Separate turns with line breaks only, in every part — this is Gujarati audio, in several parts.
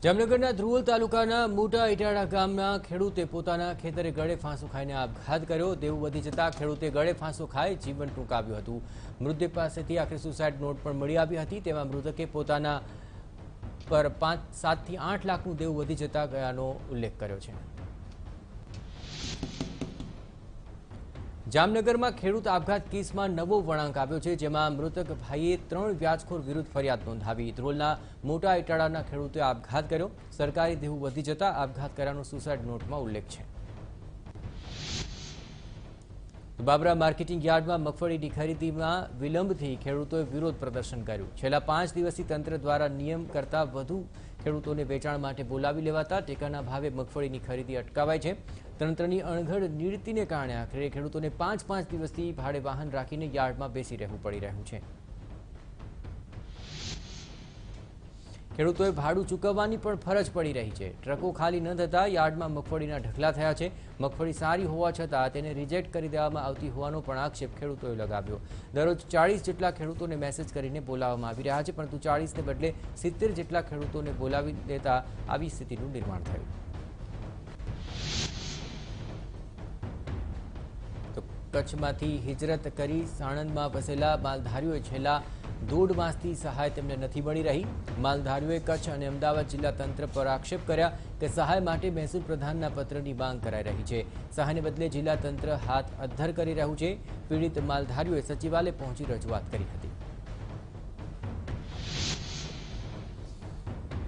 જામનગરના ધ્રુવલ તાલુકાના મોટા ઇટાળા ગામના ખેડૂતે પોતાના ખેતરે ગળે ફાંસો ખાઈને આપઘાત કર્યો। દેવું વધી જતા ખેડૂતે ગળે ફાંસો ખાઈ જીવન ટૂંકાવ્યું હતું। મૃતદેહ પાસેથી આખરે સુસાઇડ નોટ પણ મળી આવી હતી। તેમાં મૃતકે પોતાના પર 7 થી 8 લાખનું દેવું વધી જતા ગયાનો ઉલ્લેખ કર્યો છે। જામનગરમાં ખેડૂત આપઘાત કેસમાં નવો વળાંક આવ્યો છે, જેમાં મૃતક ભાઈએ 3 વ્યાજખોર વિરુદ્ધ ફરિયાદ નોંધાવી। ધ્રોલના મોટા ઇટાળાના ખેડૂતે આપઘાત કર્યો। સરકારી દેવું વધી જતા આપઘાત કર્યાનો સુસાઇડ નોટમાં ઉલ્લેખ છે। બાબરા માર્કેટિંગ યાર્ડમાં મગફળીની ખરીદીમાં વિલંબથી ખેડૂતોએ વિરોધ પ્રદર્શન કર્યું। છેલ્લા 5 દિવસથી તંત્ર દ્વારા નિયમ કરતાં વધુ ખેડૂતોને વેચાણ માટે બોલાવી લેવાતા ટેકાના ભાવે મગફળીની ખરીદી અટકાવાઈ છે। તંત્રની અણઘડ નીતિને કારણે આખરે ખેડૂતોને 5 દિવસથી ભાડે વાહન રાખીને યાર્ડમાં બેસી રહેવું પડી રહ્યું છે। ખેડૂતોએ ભાડું ચૂકવવાની પણ ફરજ પડી રહી છે। ટ્રકો ખાલી ન થતા યાર્ડમાં મગફળીના ઢગલા થયા છે। મગફળી સારી હોવા છતાં તેને રિજેક્ટ કરી દેવામાં આવતી હોવાનો પણ આક્ષેપ ખેડૂતોએ લગાવ્યો। દરરોજ 40 જેટલા ખેડૂતોને મેસેજ કરીને બોલાવવામાં આવી રહ્યા છે, પરંતુ 40ને બદલે 70 જેટલા ખેડૂતોને બોલાવી દેતા આવી સ્થિતિનું નિર્માણ થયું। તો કચ્છમાંથી હિજરત કરી સાણંદમાં વસેલા માલધારીઓએ છેલ્લા 1.5 માસથી સહાય તેમને નથી મળી રહી। માલધારીઓએ કચ્છ અને અમદાવાદ જિલ્લા તંત્ર પર આક્ષેપ કર્યા કે સહાય માટે મહેસૂલ પ્રધાનના પત્રની માંગ કરાઈ રહી છે। સહાયને બદલે જિલ્લા તંત્ર હાથ અદ્ધર કરી રહ્યું છે। પીડિત માલધારીઓએ સચિવાલય પહોંચી રજૂઆત કરી હતી।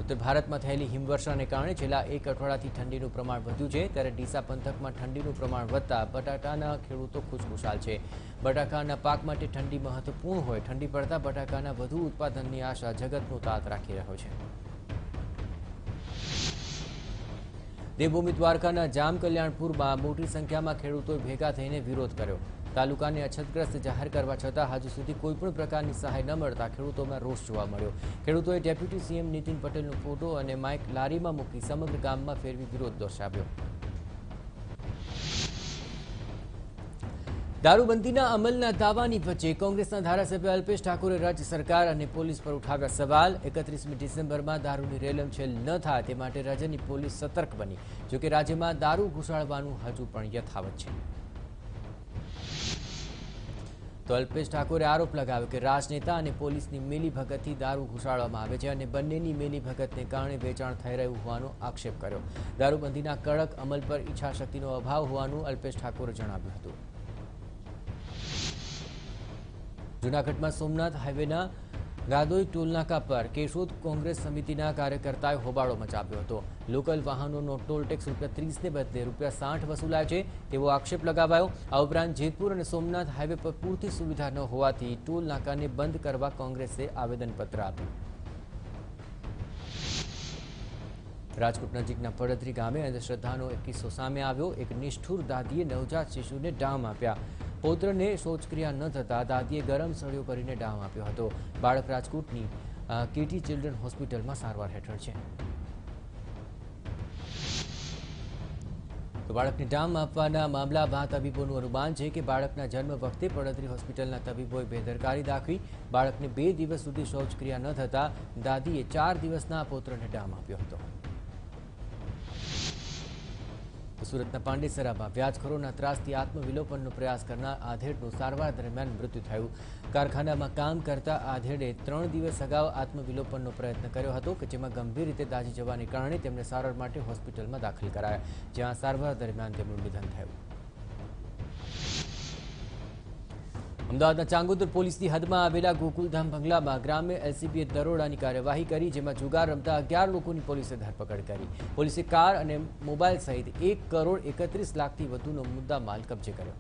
ઉત્તર ભારતમાં થયેલી હિમવર્ષાને કારણે છેલ્લા 1 અઠવાડિયાથી ઠંડીનું પ્રમાણ વધ્યું છે, ત્યારે ડીસા પંથકમાં ઠંડીનું પ્રમાણ વધતા બટાકાના ખેડૂતો ખુશખુશાલ છે। બટાકાના પાક માટે ઠંડી મહત્વપૂર્ણ હોય, ઠંડી પડતા બટાકાના વધુ ઉત્પાદનની આશા જગતનો તાત રાખી રહ્યો છે। દેવભૂમિ દ્વારકાના જામ કલ્યાણપુરમાં મોટી સંખ્યામાં ખેડૂતોએ ભેગા થઈને વિરોધ કર્યો। તાલુકાને અછતગ્રસ્ત જાહેર કરવા છતાં હજુ સુધી કોઈપણ પ્રકારની સહાય ન મળતા ખેડૂતોમાં રોષ જોવા મળ્યો। ખેડૂતોએ ડેપ્યુટી સીએમ નીતિન પટેલનો ફોટો અને માઇક લારીમાં મૂકી સમગ્ર ગામમાં ફેરવી વિરોધ દર્શાવ્યો। દારૂબંધીના અમલના દાવાની વચ્ચે કોંગ્રેસના ધારાસભ્ય અલ્પેશ ઠાકોરે રાજ્ય સરકાર અને પોલીસ પર ઉઠાવ્યા સવાલ। 31મી ડિસેમ્બરમાં દારૂની રેલમછેલ ન થાય તે માટે રાજ્યની પોલીસ સતર્ક બની, જોકે રાજ્યમાં દારૂ ઘુસાડવાનું હજુ પણ યથાવત છે। તો અલ્પેશ ઠાકોરે આરોપ લગાવ્યો કે રાજનેતા અને પોલીસની મિલીભગતથી દારૂ ઘુસાડવામાં આવે છે અને બંનેની મિલીભગતને કારણે વેચાણ થઈ રહ્યું હોવાનો આક્ષેપ કર્યો। દારૂબંધીના કડક અમલ પર ઈચ્છાશક્તિનો અભાવ હોવાનું અલ્પેશ ઠાકોરે જણાવ્યું હતું। જૂનાગઢમાં સોમનાથ હાઈવેના ગાદોઈ ટોલનાકા પર કેશોદ કોંગ્રેસ સમિતિના કાર્યકર્તાએ હોબાળો મચાવ્યો હતો। લોકલ વાહનોનો ટોલ ટેક્સ ₹30ને બદલે ₹60 વસૂલાય છે તેવો આક્ષેપ લગાવાયો। આ ઉપરાંત જેતપુર અને સોમનાથ હાઈવે પર પૂરતી સુવિધા ન હોવાથી ટોલ નાકાને બંધ કરવા કોંગ્રેસે આવેદનપત્ર આપ્યું। રાજકોટ નજીકના પડતરી ગામે અંધશ્રદ્ધાનો એક કિસ્સો સામે આવ્યો। એક નિષ્ઠુર દાદીએ નવજાત શિશુને ડામ આપ્યા। પૌત્રને શૌચક્રિયા ન થતાં દાદીએ ગરમ સળિયો કરીને ડામ આપ્યો હતો। બાળક રાજકોટની કેટી ચિલ્ડ્રન હોસ્પિટલમાં સારવાર હેઠળ છે। તો બાળકને ડામ આપવાના મામલામાં તબીબોનું અનુમાન છે કે બાળકના જન્મ વખતે પડતરી હોસ્પિટલના તબીબોએ બેદરકારી દાખવી। બાળકને 2 દિવસ સુધી શૌચક્રિયા ન થતાં દાદીએ 4 દિવસના પૌત્રને ડામ આપ્યો હતો। સુરતના પાંડેસરામાં વ્યાજખોરોના ત્રાસથી આત્મવિલોપનનો પ્રયાસ કરનાર આધેડનું સારવાર દરમિયાન મૃત્યુ થયું। કારખાનામાં કામ કરતા આધેડે 3 દિવસ અગાઉ આત્મવિલોપનનો પ્રયત્ન કર્યો હતો, કે જેમાં ગંભીર રીતે દાઝી જવાને કારણે તેમને સારવાર માટે હોસ્પિટલમાં દાખલ કરાયા, જ્યાં સારવાર દરમિયાન તેમનું નિધન થયું। અમદાવાદના ચાંગોદર પોલીસની હદમાં આવેલા ગોકુલધામ બંગલામાં ગ્રામ્ય એલસીબીએ દરોડાની કાર્યવાહી કરી, જેમાં જુગાર રમતા 11 લોકોની પોલીસે ધરપકડ કરી। પોલીસે કાર અને મોબાઈલ સહિત 1,31 લાખથી વધુનો મુદ્દામાલ કબજે કર્યો।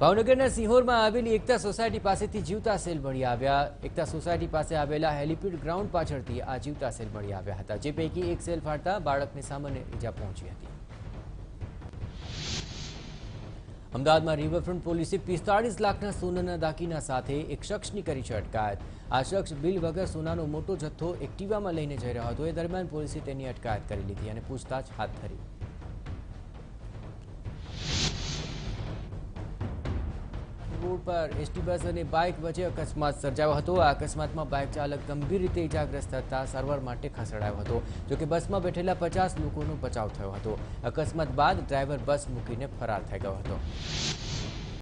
ભાવનગરના સિંહોરમાં આવેલી એકતા સોસાયટી પાસેથી જીવતા સેલ મળી આવ્યા। એકતા સોસાયટી પાસે આવેલા હેલિપેડ ગ્રાઉન્ડ પાછળથી આ જીવતા સેલ મળી આવ્યા હતા, જે પૈકી એક સેલ ફાટતા બાળકને સામાન્ય ઈજા પહોંચી હતી। અમદાવાદમાં રિવરફ્રન્ટ પોલીસે 45 લાખના સોનાના દાગીના સાથે એક શખ્સની કરી છે અટકાયત। આ શખ્સ બિલ વગર સોનાનો મોટો જથ્થો એક્ટિવામાં લઈને જઈ રહ્યો હતો। એ દરમિયાન પોલીસે તેની અટકાયત કરી લીધી અને પૂછતાછ હાથ ધરી। રોડ પર એસટી બસ અને બાઇક વચ્ચે અકસ્માત સર્જાયો હતો। આ અકસ્માતમાં બાઇક ચાલક ગંભીર રીતે ઇજાગ્રસ્ત થતા સારવાર માટે ખસેડાયો હતો, જોકે બસમાં બેઠેલા 50 લોકોનો બચાવ થયો હતો। અકસ્માત બાદ ડ્રાઈવર બસ મૂકીને ફરાર થઈ ગયો હતો।